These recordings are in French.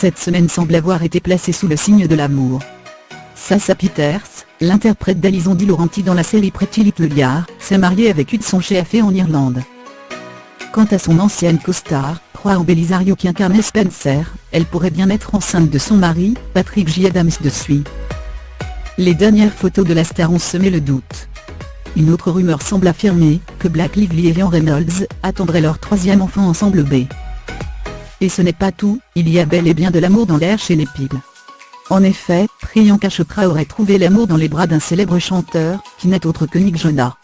cette semaine semble avoir été placée sous le signe de l'amour. Sasha Peters, l'interprète d'Alison Di Laurenti dans la série Pretty Little Liars, s'est mariée avec Hudson Chef en Irlande. Quant à son ancienne co-star, Rohan Belisario qui incarnait Spencer, elle pourrait bien être enceinte de son mari, Patrick J. Adams dessus. Les dernières photos de la star ont semé le doute. Une autre rumeur semble affirmer que Blake Lively et Ryan Reynolds attendraient leur troisième enfant ensemble B. Et ce n'est pas tout, il y a bel et bien de l'amour dans l'air chez les People. En effet, Priyanka Chopra aurait trouvé l'amour dans les bras d'un célèbre chanteur, qui n'est autre que Nick Jonas.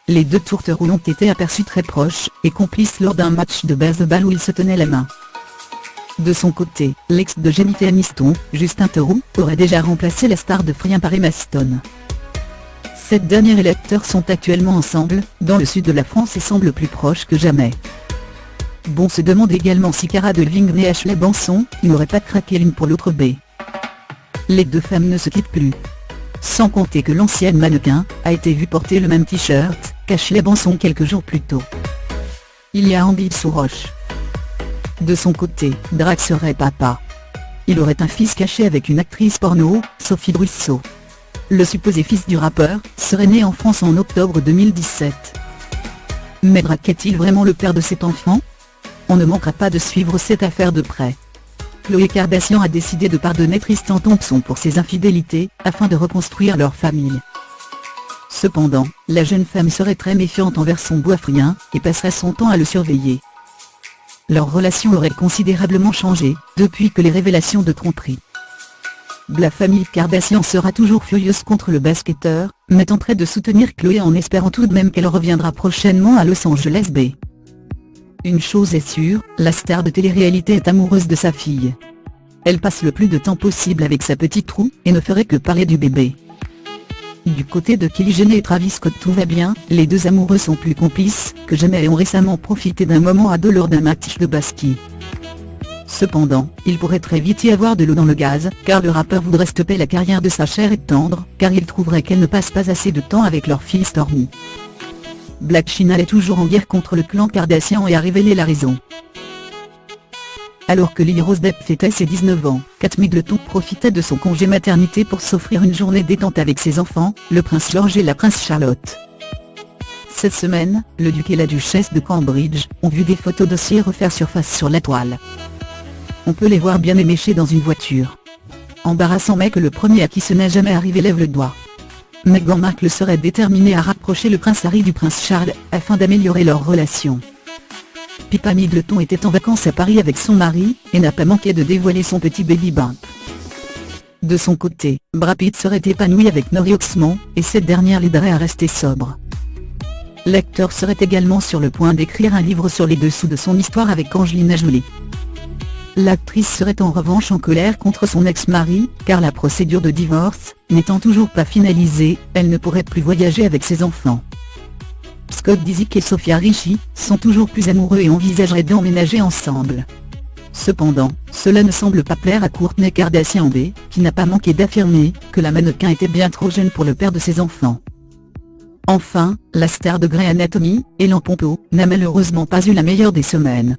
Les deux tourtereaux ont été aperçus très proches et complices lors d'un match de baseball où ils se tenaient la main. De son côté, l'ex de Jennifer Aniston, Justin Theroux, aurait déjà remplacé la star de Free par Emma Stone. Cette dernière et l'acteur sont actuellement ensemble, dans le sud de la France et semblent plus proches que jamais. Bon se demande également si Cara Delevingne et Ashley Benson n'auraient pas craqué l'une pour l'autre B. Les deux femmes ne se quittent plus. Sans compter que l'ancienne mannequin a été vue porter le même t-shirt qu'Ashley Benson quelques jours plus tôt. Il y a anguille sous roche. De son côté, Drake serait papa. Il aurait un fils caché avec une actrice porno, Sophie Brusso. Le supposé fils du rappeur serait né en France en octobre 2017. Mais Drake est-il vraiment le père de cet enfant? On ne manquera pas de suivre cette affaire de près. Khloé Kardashian a décidé de pardonner Tristan Thompson pour ses infidélités, afin de reconstruire leur famille. Cependant, la jeune femme serait très méfiante envers son boyfriend, et passerait son temps à le surveiller. Leur relation aurait considérablement changé, depuis que les révélations de tromperie. La famille Kardashian sera toujours furieuse contre le basketteur, mais tenterait de soutenir Khloé en espérant tout de même qu'elle reviendra prochainement à Los Angeles B. Une chose est sûre, la star de télé-réalité est amoureuse de sa fille. Elle passe le plus de temps possible avec sa petite roue, et ne ferait que parler du bébé. Du côté de Kylie Jenner et Travis Scott tout va bien, les deux amoureux sont plus complices que jamais et ont récemment profité d'un moment à deux lors d'un match de basket. Cependant, il pourrait très vite y avoir de l'eau dans le gaz, car le rappeur voudrait stopper la carrière de sa chère et tendre, car il trouverait qu'elle ne passe pas assez de temps avec leur fille Stormi. Blac Chyna est toujours en guerre contre le clan Kardashian et a révélé la raison. Alors que Lily Rose Depp fêtait ses 19 ans, Kate Middleton profitait de son congé maternité pour s'offrir une journée détente avec ses enfants, le prince George et la princesse Charlotte. Cette semaine, le duc et la duchesse de Cambridge ont vu des photos d'osier refaire surface sur la toile. On peut les voir bien éméchés dans une voiture. Embarrassant mais que le premier à qui ce n'est jamais arrivé lève le doigt. Meghan Markle serait déterminée à rapprocher le prince Harry du prince Charles, afin d'améliorer leur relation. Pippa Middleton était en vacances à Paris avec son mari, et n'a pas manqué de dévoiler son petit baby bump. De son côté, Brad Pitt serait épanoui avec Nori Oxman, et cette dernière l'aiderait à rester sobre. L'acteur serait également sur le point d'écrire un livre sur les dessous de son histoire avec Angelina Jolie. L'actrice serait en revanche en colère contre son ex-mari, car la procédure de divorce n'étant toujours pas finalisée, elle ne pourrait plus voyager avec ses enfants. Scott Disick et Sofia Richie sont toujours plus amoureux et envisageraient d'emménager ensemble. Cependant, cela ne semble pas plaire à Kourtney Kardashian B, qui n'a pas manqué d'affirmer que la mannequin était bien trop jeune pour le père de ses enfants. Enfin, la star de Grey's Anatomy, Ellen Pompeo, n'a malheureusement pas eu la meilleure des semaines.